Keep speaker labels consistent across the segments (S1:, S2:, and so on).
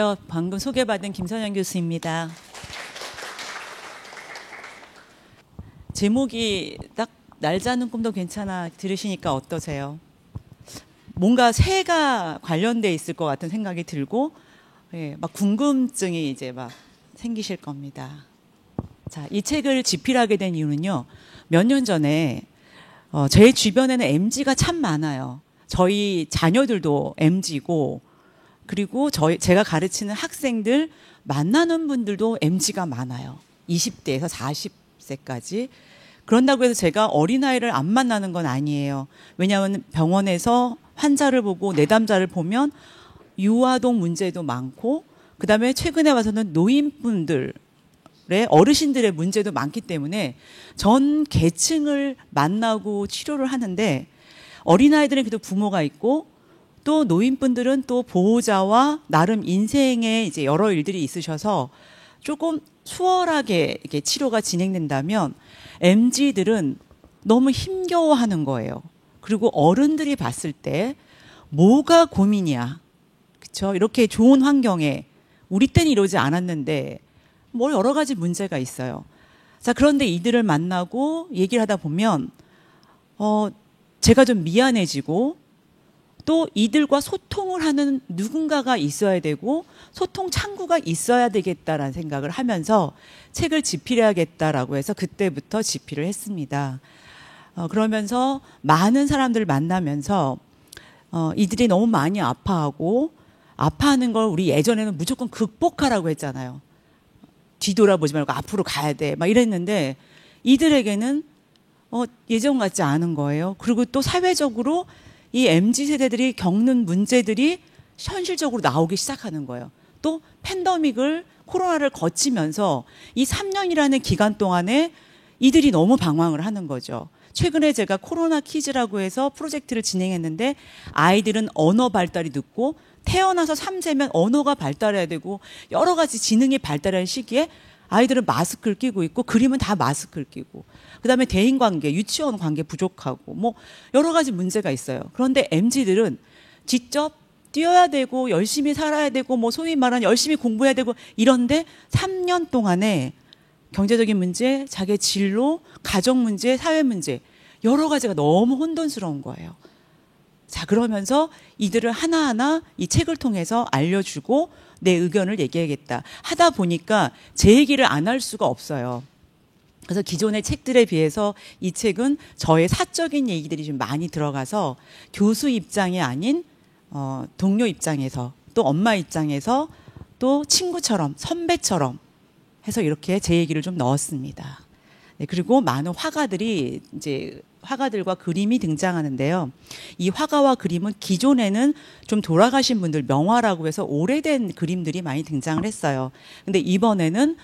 S1: 안녕하세요. 방금 소개받은 김선영 교수입니다. 제목이 딱 날 자는 꿈도 괜찮아 들으시니까 어떠세요? 뭔가 새가 관련돼 있을 것 같은 생각이 들고 막 궁금증이 이제 막 생기실 겁니다. 자, 이 책을 집필하게 된 이유는요. 몇 년 전에 제 주변에는 MZ가 참 많아요. 저희 자녀들도 MZ고 그리고 제가 가르치는 학생들 만나는 분들도 MZ가 많아요. 20대에서 40세까지. 그런다고 해서 제가 어린아이를 안 만나는 건 아니에요. 왜냐하면 병원에서 환자를 보고 내담자를 보면 유아동 문제도 많고 그다음에 최근에 와서는 노인분들의 어르신들의 문제도 많기 때문에 전 계층을 만나고 치료를 하는데 어린아이들은 그래도 부모가 있고 또 노인분들은 또 보호자와 나름 인생에 이제 여러 일들이 있으셔서 조금 수월하게 이렇게 치료가 진행된다면 MZ들은 너무 힘겨워하는 거예요. 그리고 어른들이 봤을 때 뭐가 고민이야. 그렇죠? 이렇게 좋은 환경에 우리 때는 이러지 않았는데 뭐 여러 가지 문제가 있어요. 자, 그런데 이들을 만나고 얘기를 하다 보면 제가 좀 미안해지고 또 이들과 소통을 하는 누군가가 있어야 되고 소통 창구가 있어야 되겠다라는 생각을 하면서 책을 집필해야겠다라고 해서 그때부터 집필을 했습니다. 그러면서 많은 사람들을 만나면서 이들이 너무 많이 아파하고 아파하는 걸 우리 예전에는 무조건 극복하라고 했잖아요. 뒤돌아보지 말고 앞으로 가야 돼 막 이랬는데 이들에게는 예전 같지 않은 거예요. 그리고 또 사회적으로 이 MZ세대들이 겪는 문제들이 현실적으로 나오기 시작하는 거예요. 또 팬데믹을 코로나를 거치면서 이 3년이라는 기간 동안에 이들이 너무 방황을 하는 거죠. 최근에 제가 코로나 키즈라고 해서 프로젝트를 진행했는데 아이들은 언어 발달이 늦고 태어나서 3세면 언어가 발달해야 되고 여러 가지 지능이 발달할 시기에 아이들은 마스크를 끼고 있고 그림은 다 마스크를 끼고 그다음에 대인관계, 유치원 관계 부족하고 뭐 여러 가지 문제가 있어요. 그런데 MZ들은 직접 뛰어야 되고 열심히 살아야 되고 뭐 소위 말하는 열심히 공부해야 되고 이런데 3년 동안에 경제적인 문제, 자기의 진로, 가정 문제, 사회 문제 여러 가지가 너무 혼돈스러운 거예요. 자, 그러면서 이들을 하나하나 이 책을 통해서 알려주고 내 의견을 얘기하겠다 하다 보니까 제 얘기를 안 할 수가 없어요. 그래서 기존의 책들에 비해서 이 책은 저의 사적인 얘기들이 좀 많이 들어가서 교수 입장이 아닌 동료 입장에서 또 엄마 입장에서 또 친구처럼 선배처럼 해서 이렇게 제 얘기를 좀 넣었습니다. 네, 그리고 많은 화가들이 이제 화가들과 그림이 등장하는데요. 이 화가와 그림은 기존에는 좀 돌아가신 분들 명화라고 해서 오래된 그림들이 많이 등장을 했어요. 근데 이번에는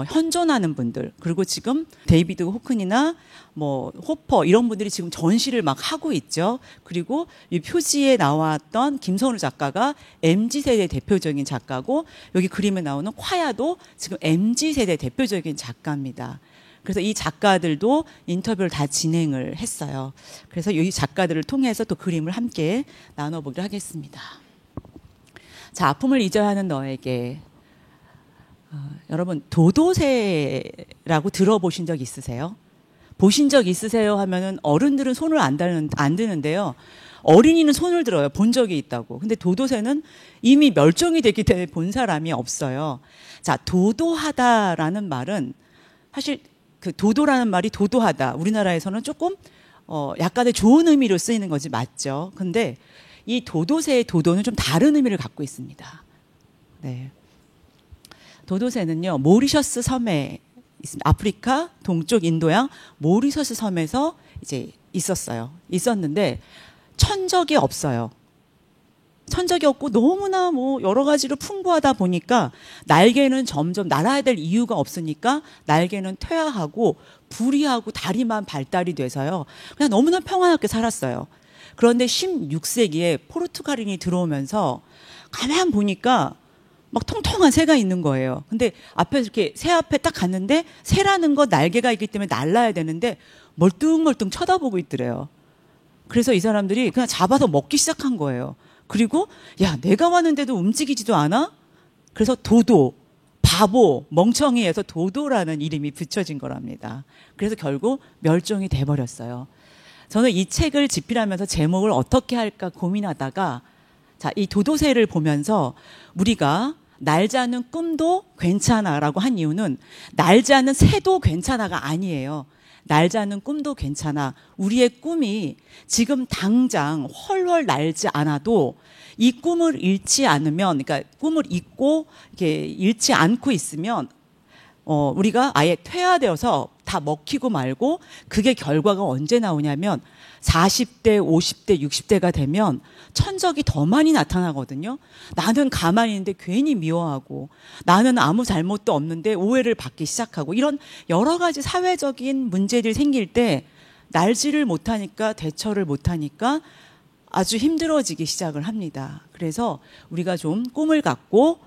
S1: 현존하는 분들 그리고 지금 데이비드 호큰이나 뭐 호퍼 이런 분들이 지금 전시를 막 하고 있죠. 그리고 이 표지에 나왔던 김선우 작가가 MZ세대 대표적인 작가고 여기 그림에 나오는 콰야도 지금 MZ세대 대표적인 작가입니다. 그래서 이 작가들도 인터뷰를 다 진행을 했어요. 그래서 이 작가들을 통해서 또 그림을 함께 나눠보기로 하겠습니다. 자, 아픔을 잊어야 하는 너에게. 여러분 도도새라고 들어보신 적 있으세요? 보신 적 있으세요 하면은 어른들은 손을 안 드는데요. 어린이는 손을 들어요. 본 적이 있다고. 근데 도도새는 이미 멸종이 됐기 때문에 본 사람이 없어요. 자, 도도하다라는 말은 사실 그 도도라는 말이 도도하다. 우리나라에서는 조금 약간의 좋은 의미로 쓰이는 거지 맞죠? 근데 이 도도새의 도도는 좀 다른 의미를 갖고 있습니다. 네. 도도새는요, 모리셔스 섬에 있습니다. 아프리카 동쪽 인도양 모리셔스 섬에서 이제 있었는데 천적이 없어요. 천적이 없고 너무나 뭐 여러 가지로 풍부하다 보니까 날개는 점점 날아야 될 이유가 없으니까 날개는 퇴화하고 부리하고 다리만 발달이 돼서요. 그냥 너무나 평안하게 살았어요. 그런데 16세기에 포르투갈인이 들어오면서 가만 보니까 막 통통한 새가 있는 거예요. 근데 앞에 이렇게 새 앞에 딱 갔는데 새라는 거 날개가 있기 때문에 날라야 되는데 멀뚱멀뚱 쳐다보고 있더래요. 그래서 이 사람들이 그냥 잡아서 먹기 시작한 거예요. 그리고 야, 내가 왔는데도 움직이지도 않아? 그래서 도도, 바보, 멍청이에서 도도라는 이름이 붙여진 거랍니다. 그래서 결국 멸종이 돼버렸어요. 저는 이 책을 집필하면서 제목을 어떻게 할까 고민하다가 자, 이 도도새를 보면서 우리가 날지 않는 꿈도 괜찮아라고 한 이유는 날지 않는 새도 괜찮아가 아니에요. 날지 않는 꿈도 괜찮아. 우리의 꿈이 지금 당장 훨훨 날지 않아도 이 꿈을 잃지 않으면, 그러니까 꿈을 잊고 이렇게 잃지 않고 있으면 우리가 아예 퇴화되어서 다 먹히고 말고 그게 결과가 언제 나오냐면 40대, 50대, 60대가 되면 천적이 더 많이 나타나거든요. 나는 가만히 있는데 괜히 미워하고 나는 아무 잘못도 없는데 오해를 받기 시작하고 이런 여러 가지 사회적인 문제들이 생길 때 날지를 못하니까 대처를 못하니까 아주 힘들어지기 시작을 합니다. 그래서 우리가 좀 꿈을 갖고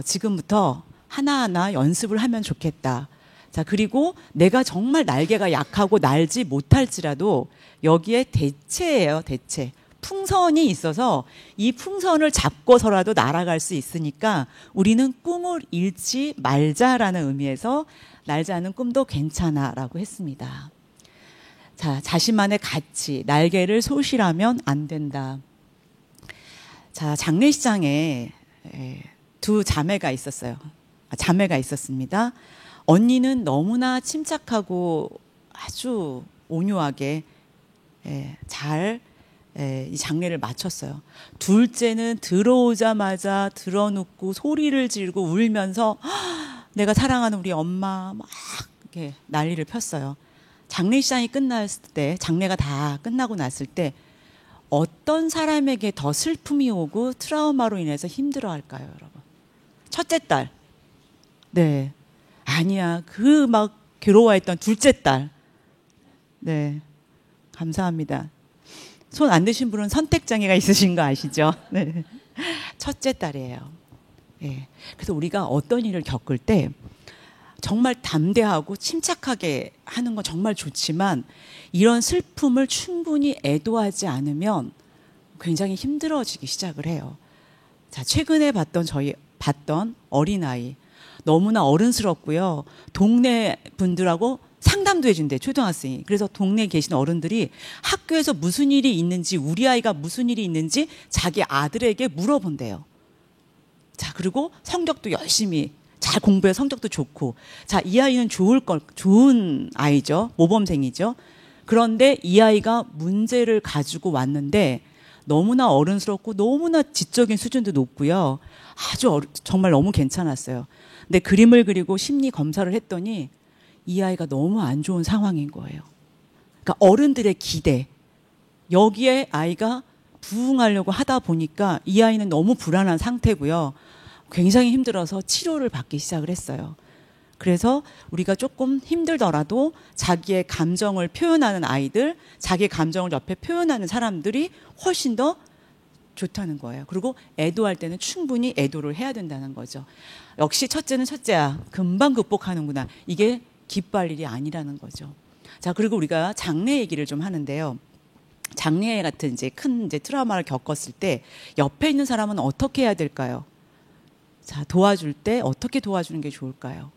S1: 지금부터 하나하나 연습을 하면 좋겠다. 자, 그리고 내가 정말 날개가 약하고 날지 못할지라도 여기에 대체예요, 대체. 풍선이 있어서 이 풍선을 잡고서라도 날아갈 수 있으니까 우리는 꿈을 잃지 말자라는 의미에서 날지 않은 꿈도 괜찮아라고 했습니다. 자, 자신만의 가치, 날개를 소실하면 안 된다. 자, 장례식장에 두 자매가 있었어요. 자매가 있었습니다. 언니는 너무나 침착하고 아주 온유하게 잘 이 장례를 마쳤어요. 둘째는 들어오자마자 드러눕고 소리를 지르고 울면서 내가 사랑하는 우리 엄마 막 이렇게 난리를 폈어요. 장례식장이 끝났을 때, 장례가 다 끝나고 났을 때 어떤 사람에게 더 슬픔이 오고 트라우마로 인해서 힘들어할까요, 여러분? 첫째 딸. 네. 아니야. 그 막 괴로워했던 둘째 딸. 네. 감사합니다. 손 안 드신 분은 선택장애가 있으신 거 아시죠? 네. 첫째 딸이에요. 네. 그래서 우리가 어떤 일을 겪을 때 정말 담대하고 침착하게 하는 건 정말 좋지만 이런 슬픔을 충분히 애도하지 않으면 굉장히 힘들어지기 시작을 해요. 자, 최근에 봤던 어린아이. 너무나 어른스럽고요. 동네 분들하고 상담도 해준대, 초등학생이. 그래서 동네에 계신 어른들이 학교에서 무슨 일이 있는지, 우리 아이가 무슨 일이 있는지 자기 아들에게 물어본대요. 자, 그리고 성적도 열심히 잘 공부해 성적도 좋고. 자, 이 아이는 좋은 아이죠. 모범생이죠. 그런데 이 아이가 문제를 가지고 왔는데 너무나 어른스럽고 너무나 지적인 수준도 높고요. 아주 정말 너무 괜찮았어요. 근데 그림을 그리고 심리 검사를 했더니 이 아이가 너무 안 좋은 상황인 거예요. 그러니까 어른들의 기대. 여기에 아이가 부응하려고 하다 보니까 이 아이는 너무 불안한 상태고요. 굉장히 힘들어서 치료를 받기 시작을 했어요. 그래서 우리가 조금 힘들더라도 자기의 감정을 표현하는 아이들, 자기의 감정을 옆에 표현하는 사람들이 훨씬 더 좋다는 거예요. 그리고 애도할 때는 충분히 애도를 해야 된다는 거죠. 역시 첫째는 첫째야. 금방 극복하는구나. 이게 기뻐할 일이 아니라는 거죠. 자, 그리고 우리가 장례 얘기를 좀 하는데요. 장례 같은 큰 트라우마를 겪었을 때 옆에 있는 사람은 어떻게 해야 될까요? 자, 도와줄 때 어떻게 도와주는 게 좋을까요?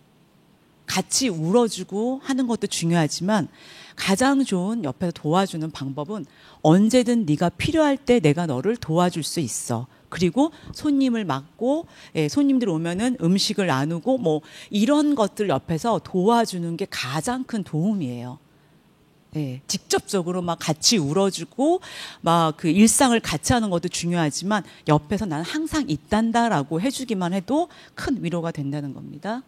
S1: 같이 울어주고 하는 것도 중요하지만 가장 좋은 옆에서 도와주는 방법은 언제든 네가 필요할 때 내가 너를 도와줄 수 있어. 그리고 손님을 맡고 손님들 오면은 음식을 나누고 뭐 이런 것들 옆에서 도와주는 게 가장 큰 도움이에요. 네, 직접적으로 막 같이 울어주고 막 그 일상을 같이 하는 것도 중요하지만 옆에서 나는 항상 있단다라고 해주기만 해도 큰 위로가 된다는 겁니다.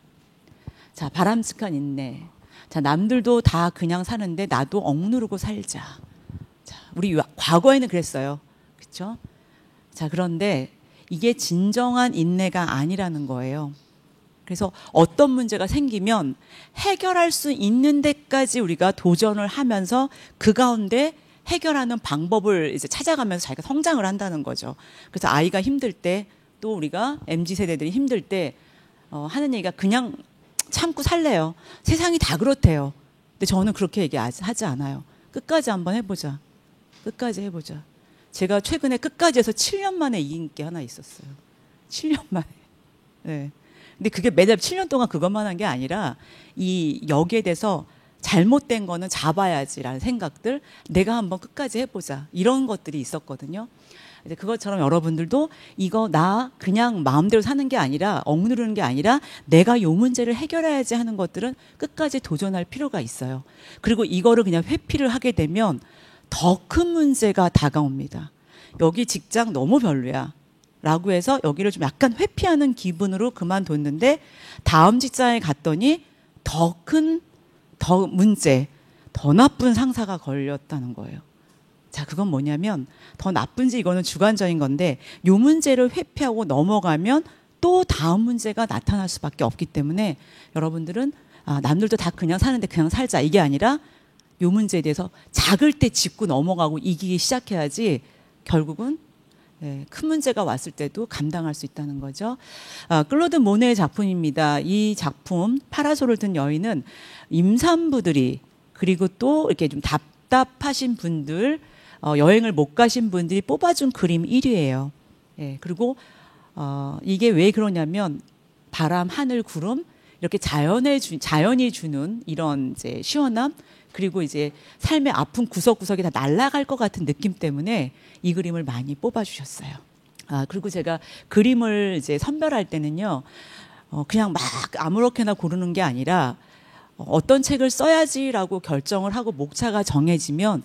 S1: 자, 바람직한 인내. 자, 남들도 다 그냥 사는데 나도 억누르고 살자. 자, 우리 과거에는 그랬어요. 그렇죠? 자, 그런데 이게 진정한 인내가 아니라는 거예요. 그래서 어떤 문제가 생기면 해결할 수 있는 데까지 우리가 도전을 하면서 그 가운데 해결하는 방법을 이제 찾아가면서 자기가 성장을 한다는 거죠. 그래서 아이가 힘들 때 또 우리가 MZ세대들이 힘들 때 하는 얘기가 그냥 참고 살래요. 세상이 다 그렇대요. 근데 저는 그렇게 얘기하지 않아요. 끝까지 한번 해보자. 끝까지 해보자. 제가 최근에 끝까지 해서 7년 만에 이긴 게 하나 있었어요. 7년 만에. 네. 근데 그게 매달 7년 동안 그것만 한 게 아니라 이 여기에 대해서 잘못된 거는 잡아야지라는 생각들, 내가 한번 끝까지 해보자 이런 것들이 있었거든요. 이제 그것처럼 여러분들도 이거 나 그냥 마음대로 사는 게 아니라 억누르는 게 아니라 내가 요 문제를 해결해야지 하는 것들은 끝까지 도전할 필요가 있어요. 그리고 이거를 그냥 회피를 하게 되면 더 큰 문제가 다가옵니다. 여기 직장 너무 별로야 라고 해서 여기를 좀 약간 회피하는 기분으로 그만뒀는데 다음 직장에 갔더니 더 문제, 더 나쁜 상사가 걸렸다는 거예요. 자, 그건 뭐냐면 더 나쁜지 이거는 주관적인 건데 요 문제를 회피하고 넘어가면 또 다음 문제가 나타날 수밖에 없기 때문에 여러분들은 남들도 다 그냥 사는데 그냥 살자 이게 아니라 요 문제에 대해서 작을 때 짚고 넘어가고 이기기 시작해야지 결국은 큰 문제가 왔을 때도 감당할 수 있다는 거죠. 클로드 모네의 작품입니다. 이 작품 파라솔을 든 여인은 임산부들이 그리고 또 이렇게 좀 답답하신 분들 여행을 못 가신 분들이 뽑아준 그림 1위예요. 그리고 이게 왜 그러냐면 바람, 하늘, 구름 이렇게 자연이 주는 이런 이제 시원함 그리고 이제 삶의 아픈 구석구석이 다 날아갈 것 같은 느낌 때문에 이 그림을 많이 뽑아주셨어요. 그리고 제가 그림을 이제 선별할 때는요, 그냥 막 아무렇게나 고르는 게 아니라 어떤 책을 써야지라고 결정을 하고 목차가 정해지면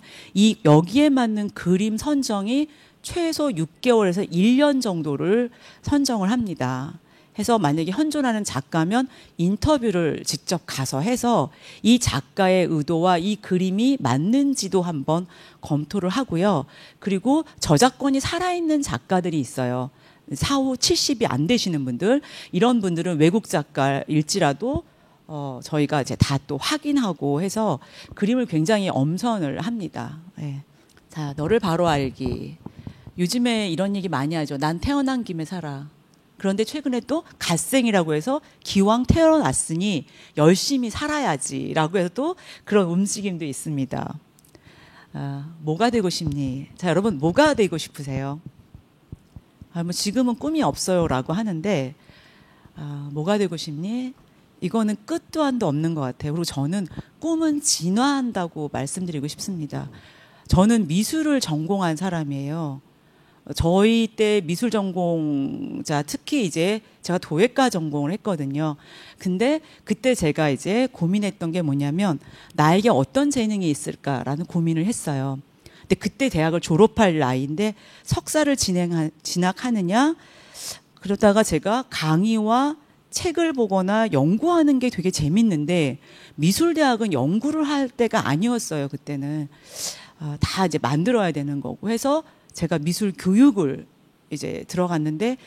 S1: 여기에 맞는 그림 선정이 최소 6개월에서 1년 정도를 선정을 합니다. 해서 만약에 현존하는 작가면 인터뷰를 직접 가서 해서 이 작가의 의도와 이 그림이 맞는지도 한번 검토를 하고요. 그리고 저작권이 살아있는 작가들이 있어요. 사후 70이 안 되시는 분들, 이런 분들은 외국 작가일지라도 저희가 이제 다 또 확인하고 해서 그림을 굉장히 엄선을 합니다. 자, 너를 바로 알기. 요즘에 이런 얘기 많이 하죠. 난 태어난 김에 살아. 그런데 최근에 또 갓생이라고 해서 기왕 태어났으니 열심히 살아야지라고 해서 또 그런 움직임도 있습니다. 뭐가 되고 싶니? 자, 여러분 뭐가 되고 싶으세요? 뭐 지금은 꿈이 없어요라고 하는데 뭐가 되고 싶니? 이거는 끝도 한도 없는 것 같아요. 그리고 저는 꿈은 진화한다고 말씀드리고 싶습니다. 저는 미술을 전공한 사람이에요. 저희 때 미술 전공자 특히 이제 제가 도예과 전공을 했거든요. 근데 그때 제가 이제 고민했던 게 뭐냐면 나에게 어떤 재능이 있을까라는 고민을 했어요. 근데 그때 대학을 졸업할 나이인데 석사를 진학하느냐 그러다가 제가 강의와 책을 보거나 연구하는 게 되게 재밌는데 미술대학은 연구를 할 때가 아니었어요. 그때는 다 이제 만들어야 되는 거고 해서 제가 미술 교육을 이제 들어갔는데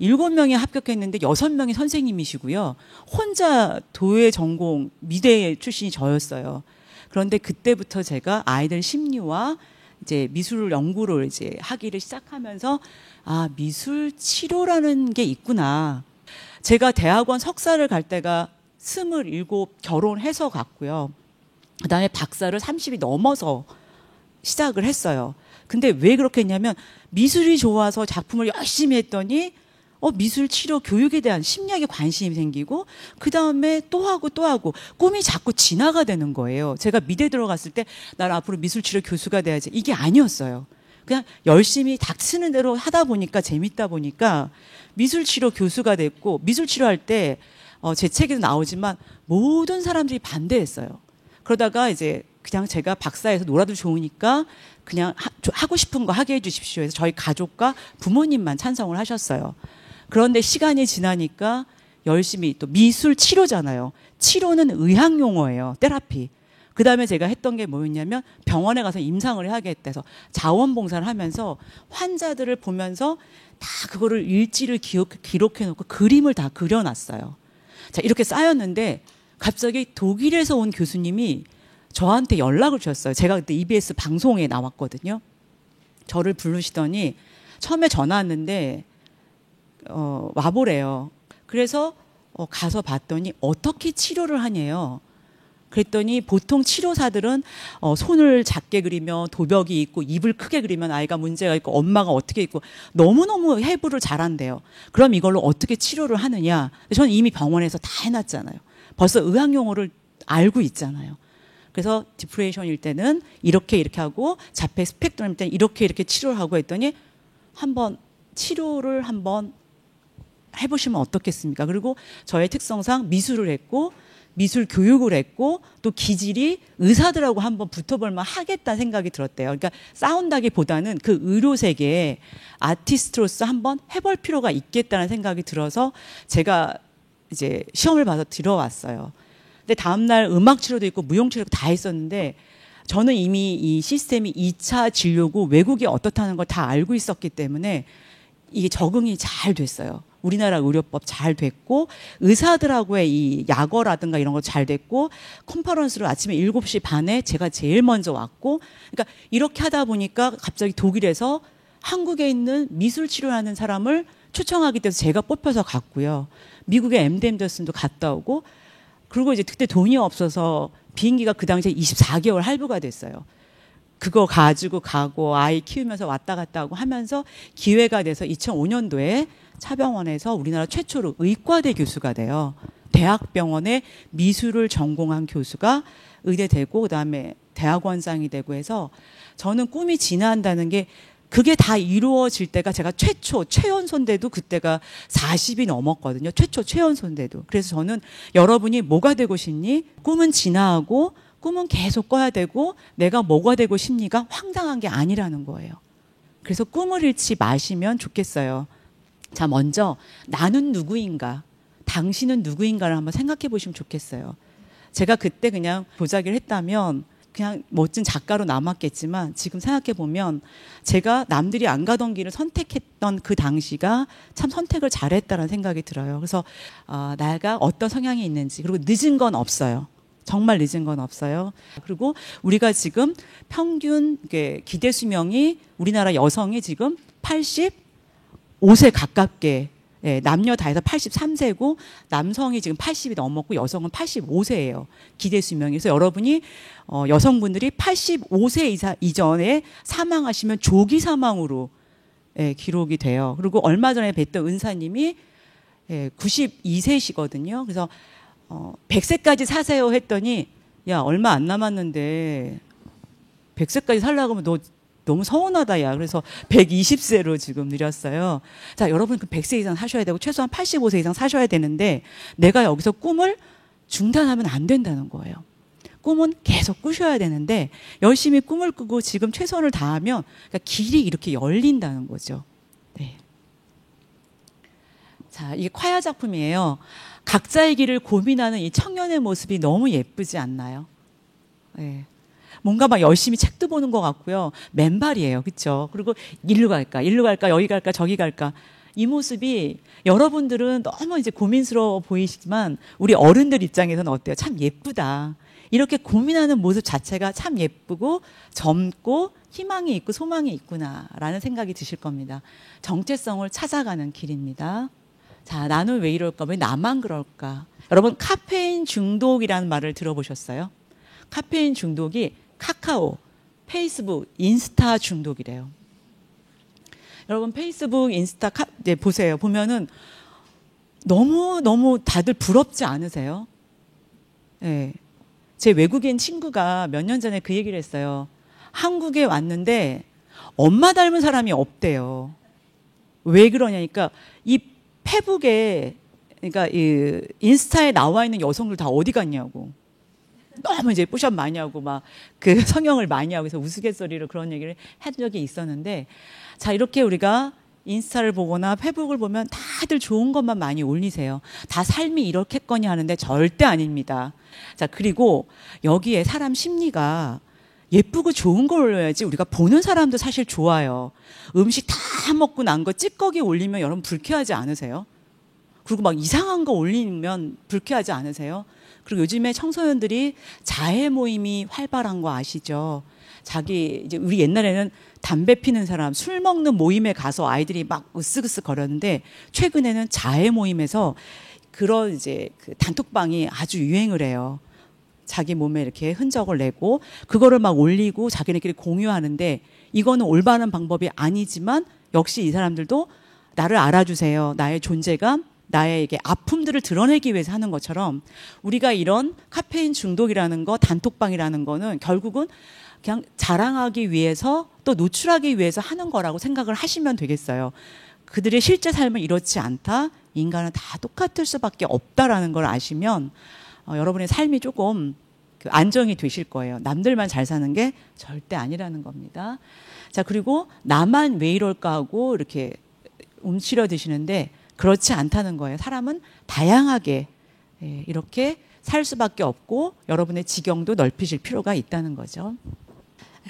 S1: 7명이 합격했는데 6명이 선생님이시고요. 혼자 도예 전공 미대 출신이 저였어요. 그런데 그때부터 제가 아이들 심리와 이제 미술 연구를 이제 하기를 시작하면서 미술 치료라는 게 있구나. 제가 대학원 석사를 갈 때가 27 결혼해서 갔고요. 그다음에 박사를 30이 넘어서 시작을 했어요. 근데 왜 그렇게 했냐면 미술이 좋아서 작품을 열심히 했더니 미술 치료 교육에 대한 심리학에 관심이 생기고 그다음에 또 하고 꿈이 자꾸 진화가 되는 거예요. 제가 미대 들어갔을 때 난 앞으로 미술 치료 교수가 돼야지 이게 아니었어요. 그냥 열심히 닥치는 대로 하다 보니까 재밌다 보니까 미술 치료 교수가 됐고 미술 치료할 때 제 책에도 나오지만 모든 사람들이 반대했어요. 그러다가 이제 그냥 제가 박사해서 놀아도 좋으니까 그냥 하고 싶은 거 하게 해주십시오 해서 저희 가족과 부모님만 찬성을 하셨어요. 그런데 시간이 지나니까 열심히 또 미술 치료잖아요. 치료는 의학 용어예요. 테라피. 그 다음에 제가 했던 게 뭐였냐면 병원에 가서 임상을 해야겠다 해서 자원봉사를 하면서 환자들을 보면서 다 그거를 일지를 기록해놓고 그림을 다 그려놨어요. 자, 이렇게 쌓였는데 갑자기 독일에서 온 교수님이 저한테 연락을 주셨어요. 제가 그때 EBS 방송에 나왔거든요. 저를 부르시더니 처음에 전화 왔는데 와보래요. 그래서 가서 봤더니 어떻게 치료를 하냐요. 그랬더니 보통 치료사들은 손을 작게 그리면 도벽이 있고 입을 크게 그리면 아이가 문제가 있고 엄마가 어떻게 있고 너무너무 해부를 잘한대요. 그럼 이걸로 어떻게 치료를 하느냐. 저는 이미 병원에서 다 해놨잖아요. 벌써 의학 용어를 알고 있잖아요. 그래서 디프레이션일 때는 이렇게 하고 자폐 스펙트럼일 때는 이렇게 치료를 하고 했더니 한번 치료를 한번 해보시면 어떻겠습니까? 그리고 저의 특성상 미술을 했고 미술 교육을 했고 또 기질이 의사들하고 한번 붙어볼만 하겠다는 생각이 들었대요. 그러니까 싸운다기보다는 그 의료 세계에 아티스트로서 한번 해볼 필요가 있겠다는 생각이 들어서 제가 이제 시험을 봐서 들어왔어요. 근데 다음날 음악 치료도 있고 무용 치료도 다 했었는데 저는 이미 이 시스템이 2차 진료고 외국이 어떻다는 걸 다 알고 있었기 때문에 이게 적응이 잘 됐어요. 우리나라 의료법 잘 됐고 의사들하고의 이 약어라든가 이런 거 잘 됐고 컨퍼런스를 아침에 7시 반에 제가 제일 먼저 왔고 그러니까 이렇게 하다 보니까 갑자기 독일에서 한국에 있는 미술 치료하는 사람을 초청하게 돼서 제가 뽑혀서 갔고요. 미국의 MD 앤더슨도 갔다 오고 그리고 이제 그때 돈이 없어서 비행기가 그 당시에 24개월 할부가 됐어요. 그거 가지고 가고 아이 키우면서 왔다 갔다 하고 하면서 기회가 돼서 2005년도에 차병원에서 우리나라 최초로 의과대 교수가 돼요. 대학병원에 미술을 전공한 교수가 의대되고 그다음에 대학원장이 되고 해서 저는 꿈이 진화한다는 게 그게 다 이루어질 때가 제가 최연소인데도 그때가 40이 넘었거든요. 최연소인데도. 그래서 저는 여러분이 뭐가 되고 싶니? 꿈은 진화하고 꿈은 계속 꿔야 되고 내가 뭐가 되고 싶니가 황당한 게 아니라는 거예요. 그래서 꿈을 잃지 마시면 좋겠어요. 자, 먼저 나는 누구인가? 당신은 누구인가를 한번 생각해 보시면 좋겠어요. 제가 그때 그냥 도자기를 했다면 그냥 멋진 작가로 남았겠지만 지금 생각해 보면 제가 남들이 안 가던 길을 선택했던 그 당시가 참 선택을 잘했다는 생각이 들어요. 그래서 내가 어떤 성향이 있는지 그리고 늦은 건 없어요. 정말 늦은 건 없어요. 그리고 우리가 지금 평균 기대 수명이 우리나라 여성이 지금 85세 가깝게 남녀 다 해서 83세고 남성이 지금 80이 넘었고 여성은 85세예요. 기대 수명이. 그래서 여러분이 여성분들이 85세 이전에 사망하시면 조기 사망으로 기록이 돼요. 그리고 얼마 전에 뵀던 은사님이 92세시거든요. 그래서 100세까지 사세요 했더니 야 얼마 안 남았는데 100세까지 살려고 하면 너 너무 서운하다 야. 그래서 120세로 지금 늘렸어요. 자, 여러분 그 100세 이상 사셔야 되고 최소한 85세 이상 사셔야 되는데 내가 여기서 꿈을 중단하면 안 된다는 거예요. 꿈은 계속 꾸셔야 되는데 열심히 꿈을 꾸고 지금 최선을 다하면 그러니까 길이 이렇게 열린다는 거죠. 네. 자, 이게 콰야 작품이에요. 각자의 길을 고민하는 이 청년의 모습이 너무 예쁘지 않나요? 네. 뭔가 막 열심히 책도 보는 것 같고요. 맨발이에요. 그렇죠? 그리고 일로 갈까, 여기 갈까, 저기 갈까. 이 모습이 여러분들은 너무 이제 고민스러워 보이시지만 우리 어른들 입장에서는 어때요? 참 예쁘다. 이렇게 고민하는 모습 자체가 참 예쁘고 젊고 희망이 있고 소망이 있구나라는 생각이 드실 겁니다. 정체성을 찾아가는 길입니다. 자, 나는 왜 이럴까? 왜 나만 그럴까? 여러분 카페인 중독이라는 말을 들어보셨어요? 카페인 중독이 카카오, 페이스북, 인스타 중독이래요. 여러분 페이스북, 인스타 보세요. 보면은 너무 다들 부럽지 않으세요? 네. 제 외국인 친구가 몇 년 전에 그 얘기를 했어요. 한국에 왔는데 엄마 닮은 사람이 없대요. 왜 그러냐니까 이 페북에 그러니까 이 인스타에 나와 있는 여성들 다 어디 갔냐고. 너무 이제 뿌샵 많이 하고 막 그 성형을 많이 하고 해서 우스갯소리로 그런 얘기를 한 적이 있었는데 자 이렇게 우리가 인스타를 보거나 페북을 보면 다들 좋은 것만 많이 올리세요. 다 삶이 이렇겠거니 하는데 절대 아닙니다. 자 그리고 여기에 사람 심리가 예쁘고 좋은 걸 올려야지 우리가 보는 사람도 사실 좋아요. 음식 다 먹고 난 거 찌꺼기 올리면 여러분 불쾌하지 않으세요? 그리고 막 이상한 거 올리면 불쾌하지 않으세요? 그리고 요즘에 청소년들이 자해 모임이 활발한 거 아시죠? 이제 우리 옛날에는 담배 피는 사람, 술 먹는 모임에 가서 아이들이 막 으쓱으쓱 거렸는데 최근에는 자해 모임에서 그런 이제 그 단톡방이 아주 유행을 해요. 자기 몸에 이렇게 흔적을 내고 그거를 막 올리고 자기네끼리 공유하는데 이거는 올바른 방법이 아니지만 역시 이 사람들도 나를 알아주세요. 나의 존재감, 나의 이게 아픔들을 드러내기 위해서 하는 것처럼 우리가 이런 카페인 중독이라는 거, 단톡방이라는 거는 결국은 그냥 자랑하기 위해서 또 노출하기 위해서 하는 거라고 생각을 하시면 되겠어요. 그들의 실제 삶은 이렇지 않다. 인간은 다 똑같을 수밖에 없다라는 걸 아시면 여러분의 삶이 조금 안정이 되실 거예요. 남들만 잘 사는 게 절대 아니라는 겁니다. 자, 그리고 나만 왜 이럴까 하고 이렇게 움츠려 드시는데 그렇지 않다는 거예요. 사람은 다양하게 이렇게 살 수밖에 없고 여러분의 지경도 넓히실 필요가 있다는 거죠.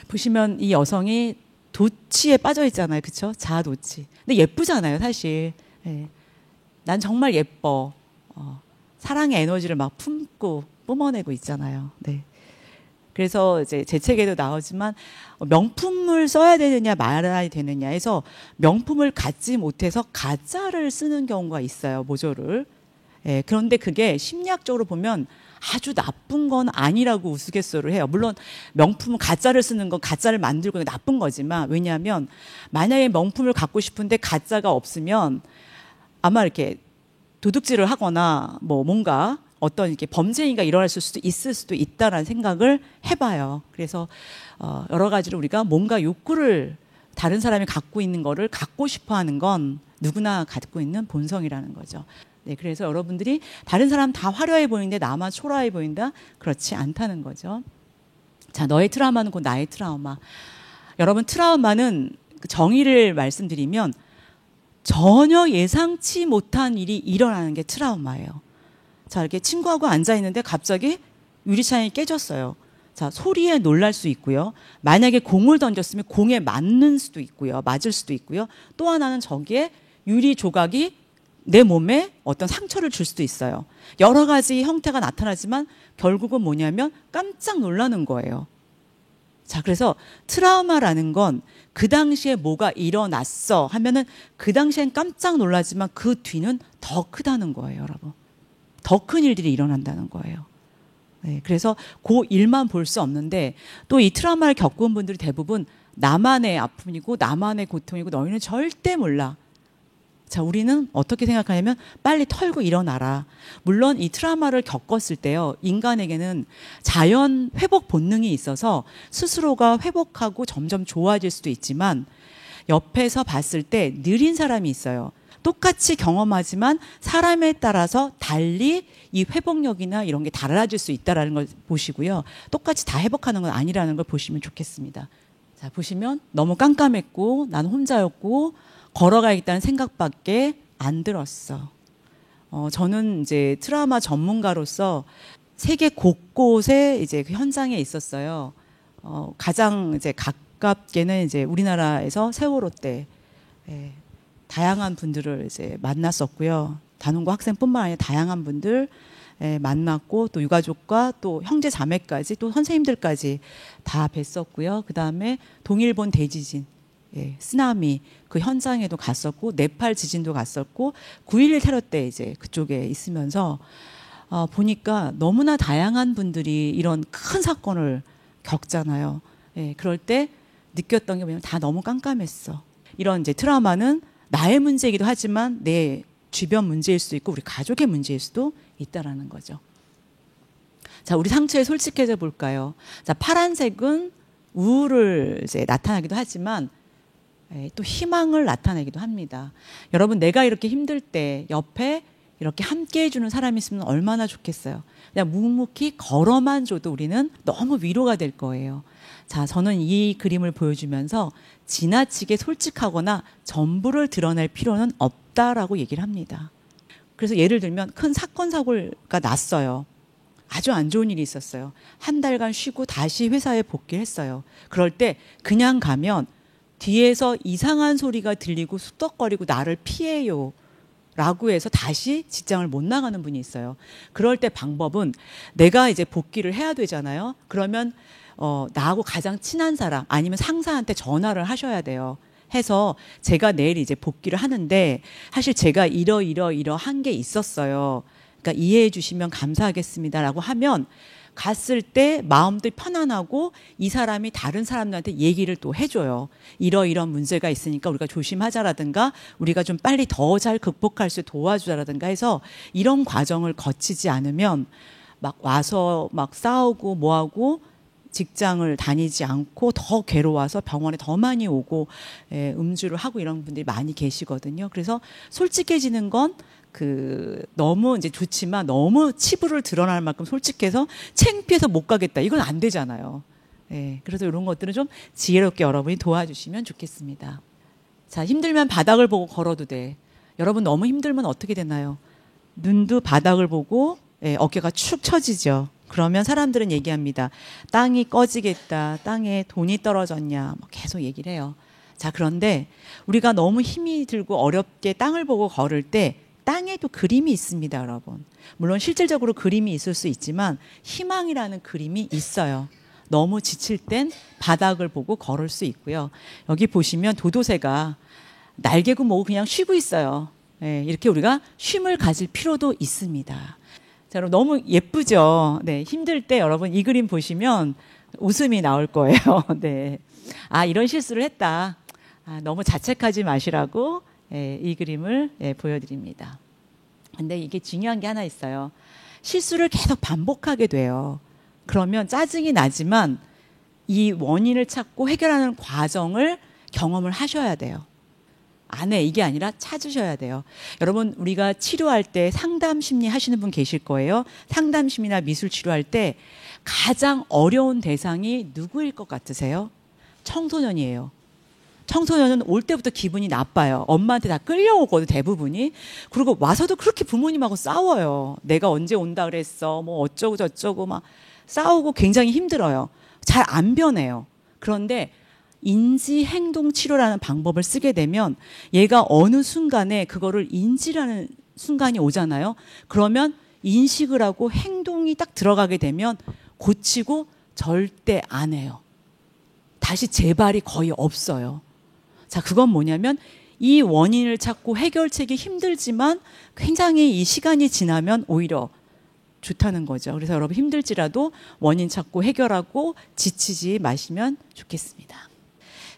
S1: 보시면 이 여성이 도치에 빠져 있잖아요. 그렇죠? 자아도치. 근데 예쁘잖아요, 사실. 난 정말 예뻐. 사랑의 에너지를 막 품고 뿜어내고 있잖아요. 네. 그래서 이제 제 책에도 나오지만 명품을 써야 되느냐 말아야 되느냐 해서 명품을 갖지 못해서 가짜를 쓰는 경우가 있어요. 모조를. 그런데 그게 심리학적으로 보면 아주 나쁜 건 아니라고 우스갯소리를 해요. 물론 명품은 가짜를 쓰는 건 가짜를 만들고 나쁜 거지만 왜냐하면 만약에 명품을 갖고 싶은데 가짜가 없으면 아마 이렇게 도둑질을 하거나 뭐 뭔가 어떤 이렇게 범죄인가 일어날 수도 있을 수도 있다라는 생각을 해봐요. 그래서 여러 가지로 우리가 뭔가 욕구를 다른 사람이 갖고 있는 거를 갖고 싶어하는 건 누구나 갖고 있는 본성이라는 거죠. 네, 그래서 여러분들이 다른 사람 다 화려해 보이는데 나만 초라해 보인다? 그렇지 않다는 거죠. 자, 너의 트라우마는 곧 나의 트라우마. 여러분, 트라우마는 정의를 말씀드리면 전혀 예상치 못한 일이 일어나는 게 트라우마예요. 자, 이렇게 친구하고 앉아 있는데 갑자기 유리창이 깨졌어요. 자, 소리에 놀랄 수 있고요. 만약에 공을 던졌으면 공에 맞는 수도 있고요. 맞을 수도 있고요. 또 하나는 저기에 유리 조각이 내 몸에 어떤 상처를 줄 수도 있어요. 여러 가지 형태가 나타나지만 결국은 뭐냐면 깜짝 놀라는 거예요. 자, 그래서 트라우마라는 건 그 당시에 뭐가 일어났어 하면은 그 당시엔 깜짝 놀라지만 그 뒤는 더 크다는 거예요, 여러분. 더 큰 일들이 일어난다는 거예요. 네, 그래서 그 일만 볼 수 없는데 또 이 트라우마를 겪은 분들이 대부분 나만의 아픔이고 나만의 고통이고 너희는 절대 몰라. 자, 우리는 어떻게 생각하냐면 빨리 털고 일어나라. 물론 이 트라우마를 겪었을 때요. 인간에게는 자연 회복 본능이 있어서 스스로가 회복하고 점점 좋아질 수도 있지만 옆에서 봤을 때 느린 사람이 있어요. 똑같이 경험하지만 사람에 따라서 달리 이 회복력이나 이런 게 달라질 수 있다는 걸 보시고요. 똑같이 다 회복하는 건 아니라는 걸 보시면 좋겠습니다. 자, 보시면 너무 깜깜했고 난 혼자였고 걸어가야겠다는 생각밖에 안 들었어. 저는 이제 트라우마 전문가로서 세계 곳곳에 이제 그 현장에 있었어요. 가장 이제 가깝게는 이제 우리나라에서 세월호 때 다양한 분들을 이제 만났었고요. 단원고 학생뿐만 아니라 다양한 분들 만났고 또 유가족과 또 형제 자매까지 또 선생님들까지 다 뵀었고요. 그 다음에 동일본 대지진. 쓰나미 그 현장에도 갔었고 네팔 지진도 갔었고 9.11 테러 때 이제 그쪽에 있으면서 보니까 너무나 다양한 분들이 이런 큰 사건을 겪잖아요. 그럴 때 느꼈던 게 뭐냐면 다 너무 깜깜했어. 이런 이제 트라우마는 나의 문제이기도 하지만 내 주변 문제일 수도 있고 우리 가족의 문제일 수도 있다라는 거죠. 자, 우리 상처에 솔직해져 볼까요? 자, 파란색은 우울을 이제 나타나기도 하지만 또 희망을 나타내기도 합니다. 여러분, 내가 이렇게 힘들 때 옆에 이렇게 함께 해주는 사람이 있으면 얼마나 좋겠어요. 그냥 묵묵히 걸어만 줘도 우리는 너무 위로가 될 거예요. 자, 저는 이 그림을 보여주면서 지나치게 솔직하거나 전부를 드러낼 필요는 없다라고 얘기를 합니다. 그래서 예를 들면 큰 사건 사고가 났어요. 아주 안 좋은 일이 있었어요. 한 달간 쉬고 다시 회사에 복귀했어요. 그럴 때 그냥 가면 뒤에서 이상한 소리가 들리고 수덕거리고 나를 피해요 라고 해서 다시 직장을 못 나가는 분이 있어요. 그럴 때 방법은 내가 이제 복귀를 해야 되잖아요. 그러면 나하고 가장 친한 사람 아니면 상사한테 전화를 하셔야 돼요. 해서 제가 내일 이제 복귀를 하는데 사실 제가 이러한 게 있었어요. 그러니까 이해해 주시면 감사하겠습니다라고 하면 갔을 때 마음도 편안하고 이 사람이 다른 사람들한테 얘기를 또 해줘요. 이러이런 문제가 있으니까 우리가 조심하자라든가 우리가 좀 빨리 더 잘 극복할 수 도와주자라든가 해서 이런 과정을 거치지 않으면 막 와서 막 싸우고 뭐하고 직장을 다니지 않고 더 괴로워서 병원에 더 많이 오고 음주를 하고 이런 분들이 많이 계시거든요. 그래서 솔직해지는 건 너무 이제 좋지만 너무 치부를 드러날 만큼 솔직해서 창피해서 못 가겠다. 이건 안 되잖아요. 그래서 이런 것들은 좀 지혜롭게 여러분이 도와주시면 좋겠습니다. 자, 힘들면 바닥을 보고 걸어도 돼. 여러분 너무 힘들면 어떻게 되나요? 눈도 바닥을 보고 어깨가 축 처지죠. 그러면 사람들은 얘기합니다. 땅이 꺼지겠다. 땅에 돈이 떨어졌냐. 계속 얘기를 해요. 자, 그런데 우리가 너무 힘이 들고 어렵게 땅을 보고 걸을 때 땅에도 그림이 있습니다, 여러분. 물론 실질적으로 그림이 있을 수 있지만 희망이라는 그림이 있어요. 너무 지칠 땐 바닥을 보고 걸을 수 있고요. 여기 보시면 도도새가 날개고 뭐고 그냥 쉬고 있어요. 이렇게 우리가 쉼을 가질 필요도 있습니다. 자, 여러분 너무 예쁘죠? 네, 힘들 때 여러분 이 그림 보시면 웃음이 나올 거예요. 네. 아, 이런 실수를 했다. 너무 자책하지 마시라고 이 그림을 보여드립니다. 근데 이게 중요한 게 하나 있어요. 실수를 계속 반복하게 돼요. 그러면 짜증이 나지만 이 원인을 찾고 해결하는 과정을 경험을 하셔야 돼요. 안 해. 이게 아니라 찾으셔야 돼요. 여러분, 우리가 치료할 때 상담 심리 하시는 분 계실 거예요. 상담 심리나 미술 치료할 때 가장 어려운 대상이 누구일 것 같으세요? 청소년이에요. 청소년은 올 때부터 기분이 나빠요. 엄마한테 다 끌려오거든, 대부분이. 그리고 와서도 그렇게 부모님하고 싸워요. 내가 언제 온다 그랬어. 뭐 어쩌고 저쩌고 막 싸우고 굉장히 힘들어요. 잘 안 변해요. 그런데 인지 행동 치료라는 방법을 쓰게 되면 얘가 어느 순간에 그거를 인지라는 순간이 오잖아요. 그러면 인식을 하고 행동이 딱 들어가게 되면 고치고 절대 안 해요. 다시 재발이 거의 없어요. 자, 그건 뭐냐면 이 원인을 찾고 해결책이 힘들지만 굉장히 이 시간이 지나면 오히려 좋다는 거죠. 그래서 여러분 힘들지라도 원인 찾고 해결하고 지치지 마시면 좋겠습니다.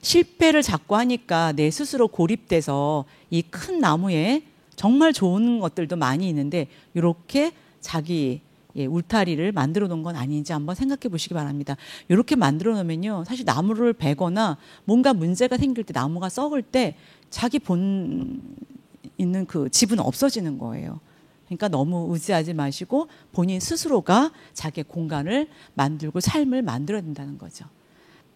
S1: 실패를 자꾸 하니까 내 스스로 고립돼서 이 큰 나무에 정말 좋은 것들도 많이 있는데 이렇게 자기 울타리를 만들어 놓은 건 아닌지 한번 생각해 보시기 바랍니다. 이렇게 만들어 놓으면요. 사실 나무를 베거나 뭔가 문제가 생길 때 나무가 썩을 때 자기 본 있는 그 집은 없어지는 거예요. 그러니까 너무 의지하지 마시고 본인 스스로가 자기의 공간을 만들고 삶을 만들어야 된다는 거죠.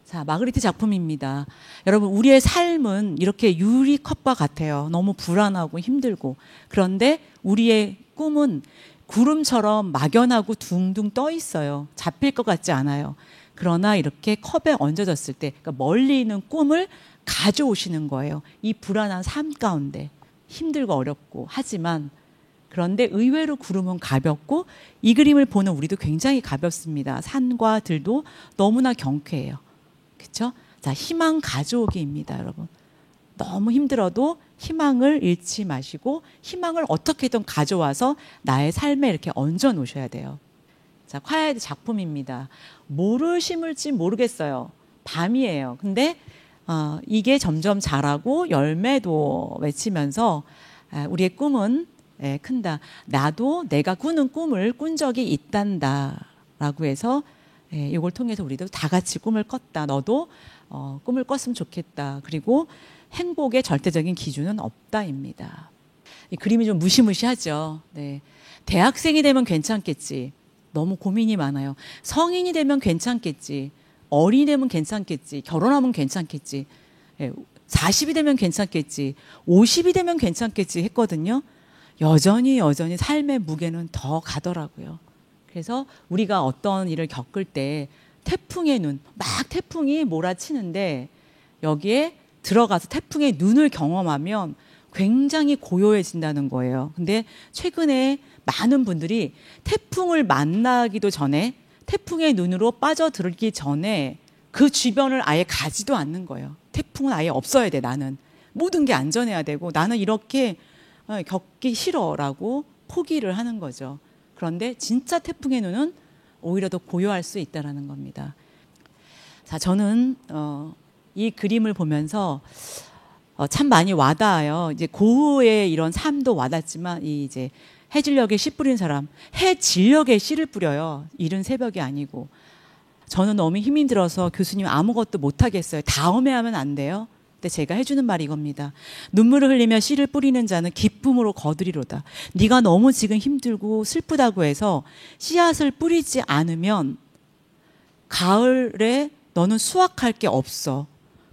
S1: 자, 마그리트 작품입니다. 여러분, 우리의 삶은 이렇게 유리컵과 같아요. 너무 불안하고 힘들고. 그런데 우리의 꿈은 구름처럼 막연하고 둥둥 떠 있어요. 잡힐 것 같지 않아요. 그러나 이렇게 컵에 얹어졌을 때, 그러니까 멀리 있는 꿈을 가져오시는 거예요. 이 불안한 삶 가운데. 힘들고 어렵고 하지만 그런데 의외로 구름은 가볍고 이 그림을 보는 우리도 굉장히 가볍습니다. 산과 들도 너무나 경쾌해요. 그렇죠? 자, 희망 가져오기입니다, 여러분. 너무 힘들어도 희망을 잃지 마시고 희망을 어떻게든 가져와서 나의 삶에 이렇게 얹어 놓으셔야 돼요. 자, 콰이아트 작품입니다. 뭐를 심을지 모르겠어요. 밤이에요. 근데 이게 점점 자라고 열매도 맺히면서 우리의 꿈은 큰다. 나도 내가 꾸는 꿈을 꾼 적이 있단다 라고 해서 이걸 통해서 우리도 다 같이 꿈을 꿨다. 너도 꿈을 꿨으면 좋겠다. 그리고 행복의 절대적인 기준은 없다입니다. 이 그림이 좀 무시무시하죠. 네. 대학생이 되면 괜찮겠지. 너무 고민이 많아요. 성인이 되면 괜찮겠지. 어린이 되면 괜찮겠지. 결혼하면 괜찮겠지. 40이 되면 괜찮겠지. 50이 되면 괜찮겠지 했거든요. 여전히 삶의 무게는 더 가더라고요. 그래서 우리가 어떤 일을 겪을 때 태풍의 눈, 막 태풍이 몰아치는데 여기에 들어가서 태풍의 눈을 경험하면 굉장히 고요해진다는 거예요. 근데 최근에 많은 분들이 태풍을 만나기도 전에 태풍의 눈으로 빠져들기 전에 그 주변을 아예 가지도 않는 거예요. 태풍은 아예 없어야 돼, 나는. 모든 게 안전해야 되고 나는 이렇게 겪기 싫어라고 포기를 하는 거죠. 그런데 진짜 태풍의 눈은 오히려 더 고요할 수 있다라는 겁니다. 자, 저는 이 그림을 보면서 참 많이 와닿아요. 이제 고흐의 이런 삶도 와닿지만 이 이제 해질녘에 씨 뿌린 사람, 해질녘에 씨를 뿌려요. 이른 새벽이 아니고. 저는 너무 힘이 들어서 교수님 아무것도 못하겠어요. 다음에 하면 안 돼요. 근데 제가 해주는 말이 이겁니다. 눈물을 흘리며 씨를 뿌리는 자는 기쁨으로 거두리로다. 네가 너무 지금 힘들고 슬프다고 해서 씨앗을 뿌리지 않으면 가을에 너는 수확할 게 없어.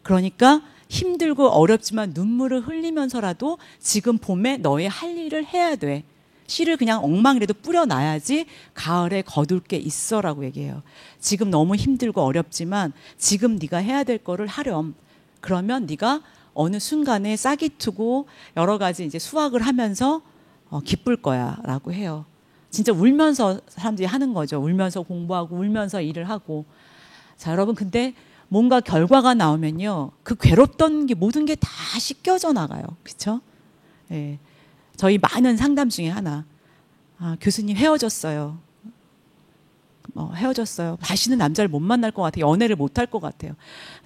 S1: 그러니까 힘들고 어렵지만 눈물을 흘리면서라도 지금 봄에 너의 할 일을 해야 돼. 씨를 그냥 엉망이라도 뿌려놔야지 가을에 거둘 게 있어라고 얘기해요. 지금 너무 힘들고 어렵지만 지금 네가 해야 될 거를 하렴. 그러면 네가 어느 순간에 싹이 트고 여러 가지 이제 수확을 하면서 기쁠 거야라고 해요. 진짜 울면서 사람들이 하는 거죠. 울면서 공부하고 울면서 일을 하고. 자, 여러분 근데 뭔가 결과가 나오면요. 그 괴롭던 게 모든 게 다 씻겨져 나가요. 그렇죠? 예. 저희 많은 상담 중에 하나. 교수님 헤어졌어요. 헤어졌어요. 다시는 남자를 못 만날 것 같아요. 연애를 못 할 것 같아요.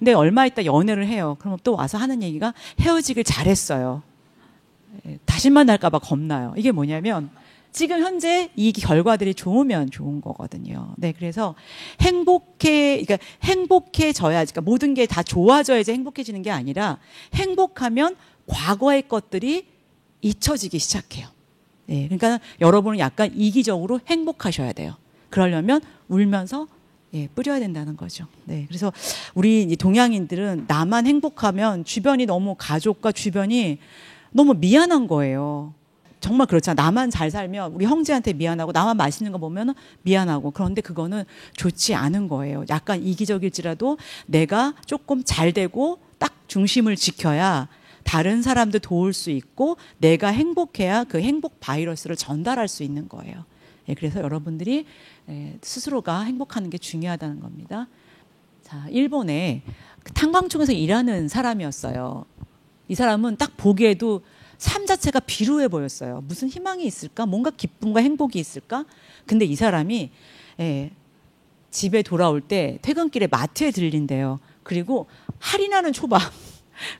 S1: 근데 얼마 있다 연애를 해요. 그럼 또 와서 하는 얘기가 헤어지길 잘했어요. 다시 만날까 봐 겁나요. 이게 뭐냐면 지금 현재 이 결과들이 좋으면 좋은 거거든요. 네, 그래서 그러니까 행복해져야, 그러니까 모든 게 다 좋아져야지 행복해지는 게 아니라 행복하면 과거의 것들이 잊혀지기 시작해요. 네, 그러니까 여러분은 약간 이기적으로 행복하셔야 돼요. 그러려면 울면서 뿌려야 된다는 거죠. 네, 그래서 우리 동양인들은 나만 행복하면 주변이 너무 가족과 주변이 너무 미안한 거예요. 정말 그렇잖아. 나만 잘 살면 우리 형제한테 미안하고 나만 맛있는 거 보면 미안하고 그런데 그거는 좋지 않은 거예요. 약간 이기적일지라도 내가 조금 잘 되고 딱 중심을 지켜야 다른 사람도 도울 수 있고 내가 행복해야 그 행복 바이러스를 전달할 수 있는 거예요. 그래서 여러분들이 스스로가 행복하는 게 중요하다는 겁니다. 자, 일본에 탄광촌에서 일하는 사람이었어요. 이 사람은 딱 보기에도 삶 자체가 비루해 보였어요. 무슨 희망이 있을까? 뭔가 기쁨과 행복이 있을까? 근데 이 사람이 집에 돌아올 때 퇴근길에 마트에 들린대요. 그리고 할인하는 초밥을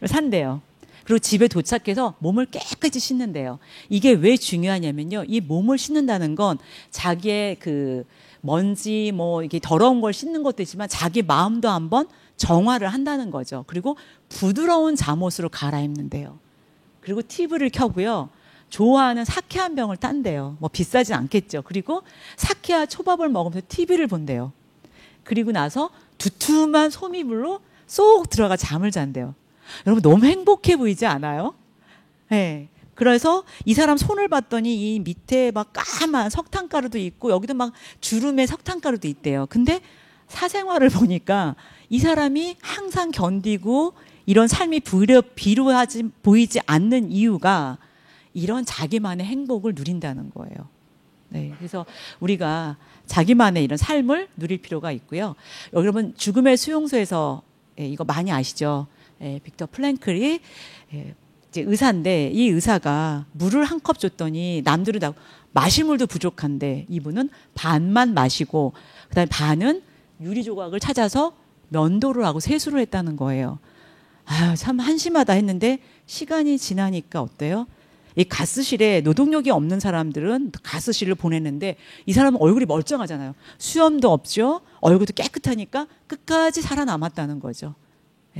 S1: 산대요. 그리고 집에 도착해서 몸을 깨끗이 씻는데요. 이게 왜 중요하냐면요. 이 몸을 씻는다는 건 자기의 그 먼지 이게 더러운 걸 씻는 것도 있지만 자기 마음도 한번 정화를 한다는 거죠. 그리고 부드러운 잠옷으로 갈아입는데요. 그리고 TV를 켜고요. 좋아하는 사케 한 병을 딴대요. 비싸진 않겠죠. 그리고 사케와 초밥을 먹으면서 TV를 본대요. 그리고 나서 두툼한 소미불로 쏙 들어가 잠을 잔대요. 여러분 너무 행복해 보이지 않아요? 네. 그래서 이 사람 손을 봤더니 이 밑에 막 까만 석탄가루도 있고 여기도 막 주름의 석탄가루도 있대요. 근데 사생활을 보니까 이 사람이 항상 견디고 이런 삶이 비루하지 보이지 않는 이유가 이런 자기만의 행복을 누린다는 거예요. 네, 그래서 우리가 자기만의 이런 삶을 누릴 필요가 있고요. 여러분 죽음의 수용소에서 이거 많이 아시죠? 빅터 프랭클이 이제 의사인데 이 의사가 물을 한 컵 줬더니 남들은 다 마실 물도 부족한데 이분은 반만 마시고 그다음에 반은 유리 조각을 찾아서 면도를 하고 세수를 했다는 거예요. 참 한심하다 했는데 시간이 지나니까 어때요? 이 가스실에 노동력이 없는 사람들은 가스실을 보냈는데 이 사람은 얼굴이 멀쩡하잖아요. 수염도 없죠. 얼굴도 깨끗하니까 끝까지 살아남았다는 거죠.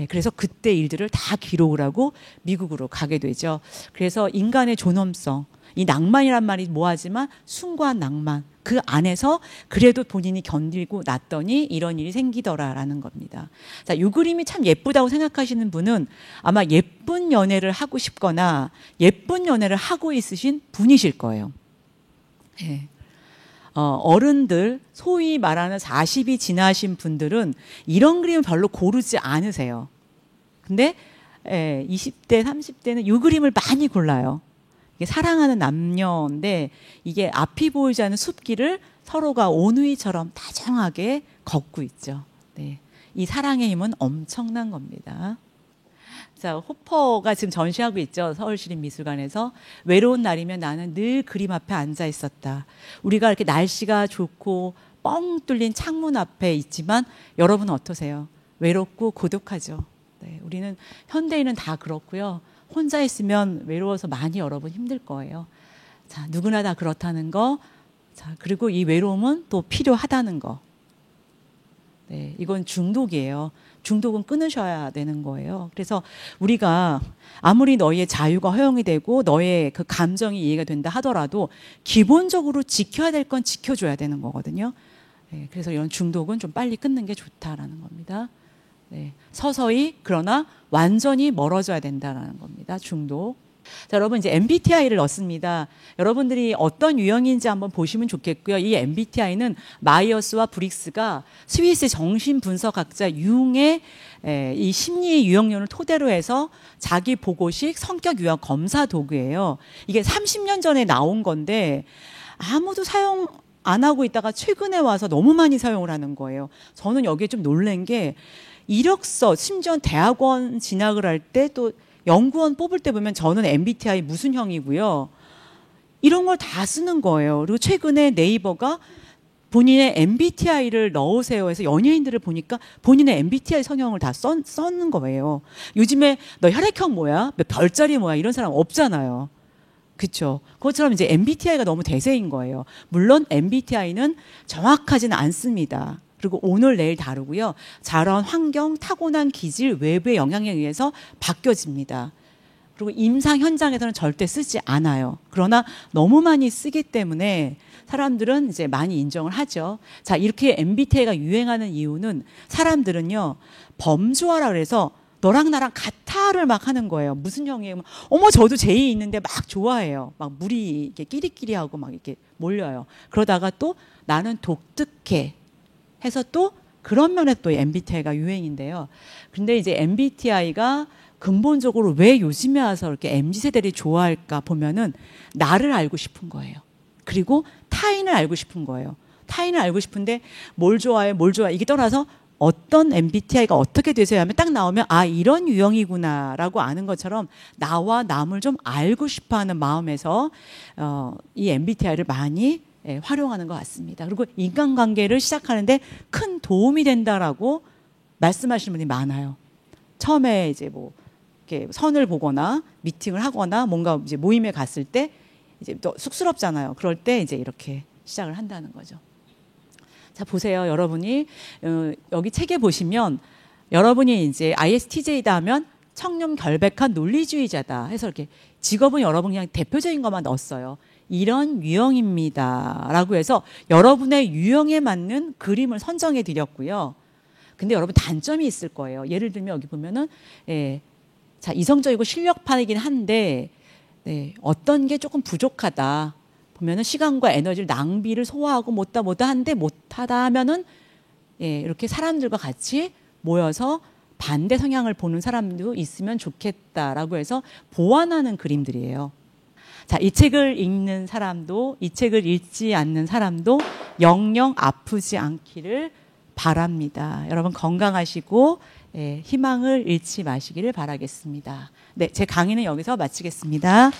S1: 그래서 그때 일들을 다 기록을 하고 미국으로 가게 되죠. 그래서 인간의 존엄성, 이 낭만이란 말이 뭐하지만 순수한 낭만, 그 안에서 그래도 본인이 견디고 났더니 이런 일이 생기더라라는 겁니다. 자, 이 그림이 참 예쁘다고 생각하시는 분은 아마 예쁜 연애를 하고 싶거나 예쁜 연애를 하고 있으신 분이실 거예요. 네. 어른들, 소위 말하는 40이 지나신 분들은 이런 그림을 별로 고르지 않으세요. 근데 20대, 30대는 이 그림을 많이 골라요. 이게 사랑하는 남녀인데 이게 앞이 보이지 않는 숲길을 서로가 온누이처럼 다정하게 걷고 있죠. 네. 이 사랑의 힘은 엄청난 겁니다. 자, 호퍼가 지금 전시하고 있죠. 서울시립미술관에서. 외로운 날이면 나는 늘 그림 앞에 앉아 있었다. 우리가 이렇게 날씨가 좋고 뻥 뚫린 창문 앞에 있지만 여러분은 어떠세요? 외롭고 고독하죠. 네, 우리는 현대인은 다 그렇고요. 혼자 있으면 외로워서 많이 여러분 힘들 거예요. 자, 누구나 다 그렇다는 거. 자, 그리고 이 외로움은 또 필요하다는 거. 네, 이건 중독이에요. 중독은 끊으셔야 되는 거예요. 그래서 우리가 아무리 너희의 자유가 허용이 되고 너의 그 감정이 이해가 된다 하더라도 기본적으로 지켜야 될 건 지켜줘야 되는 거거든요. 네, 그래서 이런 중독은 좀 빨리 끊는 게 좋다라는 겁니다. 네, 서서히 그러나 완전히 멀어져야 된다는 겁니다. 중독. 자, 여러분 이제 MBTI를 넣습니다. 여러분들이 어떤 유형인지 한번 보시면 좋겠고요. 이 MBTI는 마이어스와 브릭스가 스위스 정신분석학자 융의 이 심리 유형론을 토대로 해서 자기 보고식 성격 유형 검사 도구예요. 이게 30년 전에 나온 건데 아무도 사용 안 하고 있다가 최근에 와서 너무 많이 사용을 하는 거예요. 저는 여기에 좀 놀란 게 이력서, 심지어 대학원 진학을 할 때 또 연구원 뽑을 때 보면 저는 MBTI 무슨 형이고요. 이런 걸 다 쓰는 거예요. 그리고 최근에 네이버가 본인의 MBTI를 넣으세요 해서 연예인들을 보니까 본인의 MBTI 성향을 다 썼는 거예요. 요즘에 너 혈액형 뭐야? 별자리 뭐야? 이런 사람 없잖아요. 그렇죠. 그것처럼 이제 MBTI가 너무 대세인 거예요. 물론 MBTI는 정확하지는 않습니다. 그리고 오늘 내일 다르고요. 자라온 환경, 타고난 기질, 외부의 영향에 의해서 바뀌어집니다. 그리고 임상 현장에서는 절대 쓰지 않아요. 그러나 너무 많이 쓰기 때문에 사람들은 이제 많이 인정을 하죠. 자, 이렇게 MBTI가 유행하는 이유는 사람들은요, 범주화라 그래서 너랑 나랑 같아를 막 하는 거예요. 무슨 형이에요? 어머, 저도 제이 있는데 막 좋아해요. 막 물이 이렇게 끼리끼리하고 막 이렇게 몰려요. 그러다가 또 나는 독특해 해서 또 그런 면에 또 MBTI가 유행인데요. 근데 이제 MBTI가 근본적으로 왜 요즘에 와서 이렇게 MZ세대들이 좋아할까 보면은 나를 알고 싶은 거예요. 그리고 타인을 알고 싶은 거예요. 타인을 알고 싶은데 뭘 좋아해, 뭘 좋아해. 이게 떠나서 어떤 MBTI가 어떻게 되세요 하면 딱 나오면 아, 이런 유형이구나라고 아는 것처럼 나와 남을 좀 알고 싶어하는 마음에서 이 MBTI를 많이 활용하는 것 같습니다. 그리고 인간관계를 시작하는데 큰 도움이 된다라고 말씀하시는 분이 많아요. 처음에 이제 뭐 이렇게 선을 보거나 미팅을 하거나 뭔가 이제 모임에 갔을 때 이제 또 쑥스럽잖아요. 그럴 때 이제 이렇게 시작을 한다는 거죠. 자, 보세요. 여러분이 여기 책에 보시면 여러분이 이제 ISTJ다 하면 청렴 결백한 논리주의자다 해서 이렇게 직업은 여러분 그냥 대표적인 것만 넣었어요. 이런 유형입니다. 라고 해서 여러분의 유형에 맞는 그림을 선정해 드렸고요. 근데 여러분 단점이 있을 거예요. 예를 들면 여기 보면은 자, 이성적이고 실력파이긴 한데 어떤 게 조금 부족하다. 보면은 시간과 에너지를 낭비를 소화하고 못다 한데 못하다 하면은 이렇게 사람들과 같이 모여서 반대 성향을 보는 사람도 있으면 좋겠다라고 해서 보완하는 그림들이에요. 자, 이 책을 읽는 사람도 이 책을 읽지 않는 사람도 영영 아프지 않기를 바랍니다. 여러분 건강하시고 희망을 잃지 마시기를 바라겠습니다. 네, 제 강의는 여기서 마치겠습니다.